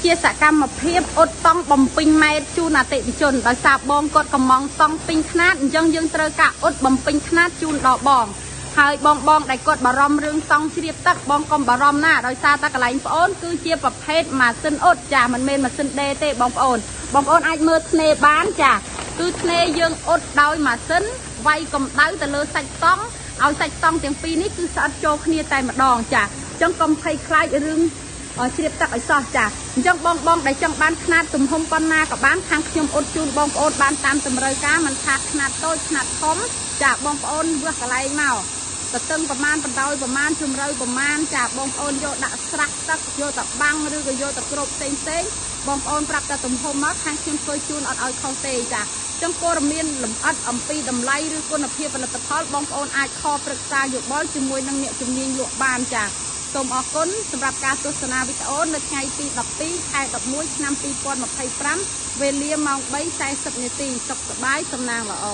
ជាសកម្មភាពអត់តង់បំពេញម៉ែត្រជូនអតិថិជនដោយសារបងគាត់កំងតង់ពេញខ្នាតអញ្ចឹងយើងត្រូវការអត់បំពេញខ្នាតជូនដល់បងហើយបងដែលគាត់បារម្ភរឿងតង់ជ្រាបទឹកបងកុំបារម្ភណាដោយសារតែកន្លែងប្អូនគឺជាប្រភេទម៉ាស៊ីនអត់ចាមិនមែនម៉ាស៊ីនដេទេបងប្អូនអាចមើលធ្នេបានចាគឺធ្នេយើងអត់ដោយម៉ាស៊ីនវាយកម្ដៅទៅលើសាច់តង់ឲ្យសាច់តង់ទាំងពីរនេះគឺស្អិតចូលគ្នាតែម្ដងចាអញ្ចឹងកុំភ័យខ្លាចរឿងជ្រាបទឹកឲ្យសោះចាអញ្ចឹងបងដែលចង់បានខ្នាតទំហំប៉ុណ្ណាក៏បានខាងខ្ញុំអ៊ុតជូនបងប្អូនបានតាមតម្រូវការមិនថាខ្នាតតូចខ្នាតធំចាបងប្អូនវាស់កន្លែងមកតតឹងប្រមាណបណ្ដោយប្រមាណជំរឿប្រមាណចាបងប្អូនយកដាក់ស្រះទឹកយកទៅបាំងឬក៏យកទៅគ្របផ្សេងបងប្អូនប្រាប់តែទំហំមកខាងខ្ញុំធ្វើជូនអត់ឲ្យខុសទេចាចឹងព័ត៌មានលម្អិតអំពីតម្លៃឬគុណភាពផលិតផលបងប្អូនអាចខលប្រឹក្សាយោបល់ជាមួយនឹងអ្នកជំនាញលក់បានចាសូមអរគុណសម្រាប់ការទស្សនាវីដេអូនៅថ្ងៃទី12ខែ11ឆ្នាំ2025វេលាម៉ោង3:40នាទីសុខសប្បាយសំណាងល្អ